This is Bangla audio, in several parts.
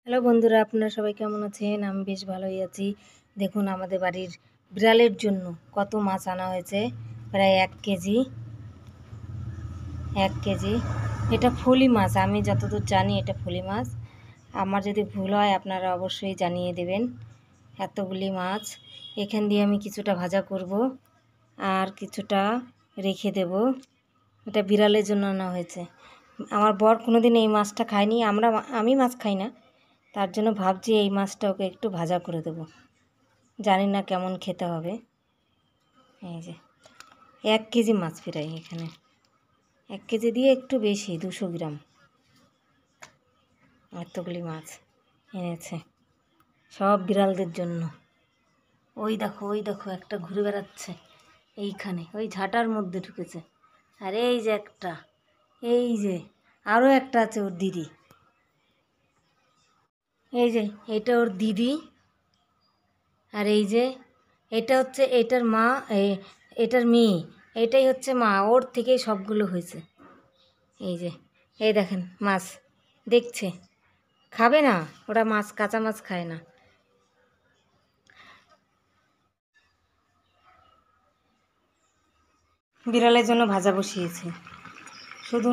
হ্যালো বন্ধুরা, আপনারা সবাই কেমন আছেন? আমি বেশ ভালোই আছি। দেখুন আমাদের বাড়ির বিড়ালের জন্য কত মাছ আনা হয়েছে, প্রায় 1 কেজি। এটা ফলি মাছ, আমি যতদূর জানি এটা ফলি মাছ। আমার যদি ভুল হয় আপনারা অবশ্যই জানিয়ে দেবেন। এতগুলি মাছ এখান দিয়ে আমি কিছুটা ভাজা করব আর কিছুটা রেখে দেব। এটা বিড়ালের জন্য আনা হয়েছে। আমার বর কোনোদিন এই মাছটা খায়নি, আমি মাছ খাই না, তার জন্য ভাবছি এই মাছটা ওকে একটু ভাজা করে দেব। জানি না কেমন খেতে হবে। এই যে 1 কেজি মাছ প্রায়, এখানে 1 কেজি দিয়ে একটু বেশি, 200 গ্রাম। এতগুলি মাছ এনেছে সব বিড়ালদের জন্য। ওই দেখো একটা ঘুরে বেড়াচ্ছে এইখানে, ওই ঝাঁটার মধ্যে ঢুকেছে। আর এই যে একটা, এই যে আরও একটা আছে ওর দিদি। এই যে এটা ওর দিদি, আর এই যে এটা হচ্ছে এটার মা, এটার মেয়ে, এটাই হচ্ছে মা। ওর থেকেই সবগুলো হয়েছে। এই যে এই দেখেন মাছ দেখছে, খাবে না ওরা, মাছ কাঁচা মাছ খায় না। বিড়ালের জন্য ভাজা বসিয়েছি, শুধু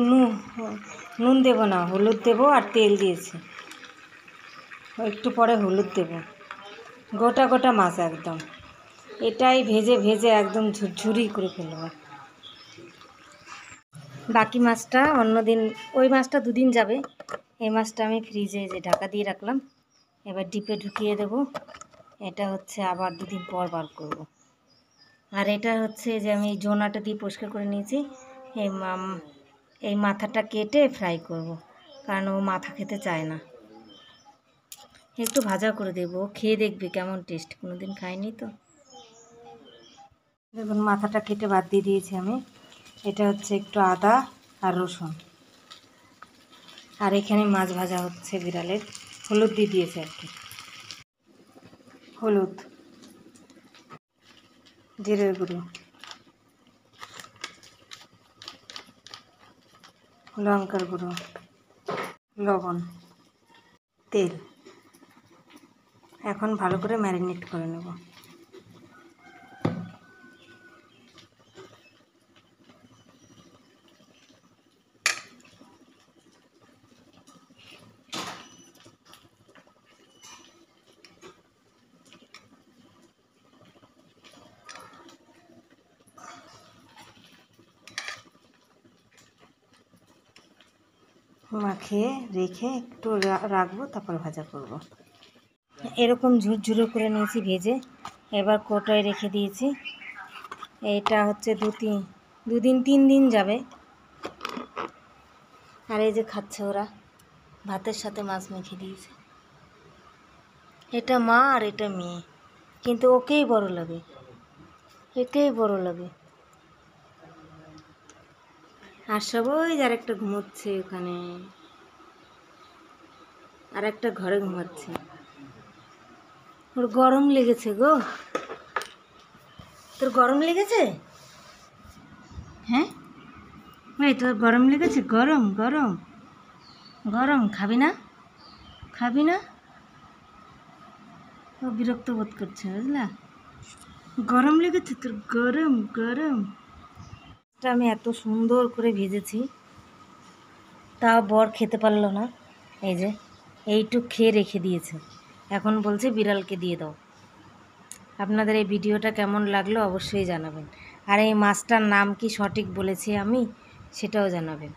নুন দেব না, হলুদ দেব আর তেল দিয়েছি। একটু পরে হলুদ দেব। গোটা গোটা মাছ একদম, এটাই ভেজে ভেজে একদম ঝুরঝুরি করে ফেলবো। বাকি মাছটা অন্যদিন, ওই মাছটা 2 দিন যাবে। এই মাছটা আমি ফ্রিজে যে ঢাকা দিয়ে রাখলাম, এবার ডিপে ঢুকিয়ে দেব। এটা হচ্ছে আবার 2 দিন পর বার করব। আর এটা হচ্ছে যে আমি জোনাটা দিয়ে পরিষ্কার করে নিয়েছি। এই মাথাটা কেটে ফ্রাই করব, কারণ ও মাথা খেতে চায় না। একটু ভাজা করে দেবো, খেয়ে দেখবে কেমন টেস্ট, কোনো দিন খাইনি তো। দেখুন মাথাটা কেটে বাদ দিয়ে দিয়েছি আমি। এটা হচ্ছে একটু আদা আর রসুন, আর এখানে মাছ ভাজা হচ্ছে বিড়ালের। হলুদ দিয়ে দিয়েছে আর কি, হলুদ, জিরের গুঁড়ো, লঙ্কার গুঁড়ো, লবণ, তেল। এখন ভালো করে ম্যারিনেট করে নেব। মাখিয়ে রেখে একটু রাখবো, তারপর ভাজা করব। এরকম ঝুরঝুরো করে নিয়েছি ভেজে, এবার কৌটোয় রেখে দিয়েছি। এটা হচ্ছে 2 দিন 3 দিন যাবে। আর এই যে খাচ্ছে ওরা, ভাতের সাথে মাছ মেখে দিয়েছে। এটা মা আর এটা মেয়ে, কিন্তু ওকেই বড় লাগে, একেই বড় লাগে। আর সবাই যার একটা ঘুমোচ্ছে ওখানে, আর একটা ঘরে ঘুমাচ্ছে। ওর গরম লেগেছে গো। তোর গরম লেগেছে? হ্যাঁ, এই তোর গরম লেগেছে? গরম গরম গরম, খাবি না? খাবি না? ও বিরক্ত বোধ করছে, বুঝলা? গরম লেগেছে তোর? গরম গরম। আমি এত সুন্দর করে ভেজেছি, তাও বর খেতে পারলো না। এই যে এইটুক খেয়ে রেখে দিয়েছে, এখন বলছে বিড়ালকে দিয়ে দাও। আপনাদের এই ভিডিওটা কেমন লাগলো অবশ্যই জানাবেন, আর এই মাছটার নাম কি সঠিক বলেছি আমি সেটাও জানাবেন।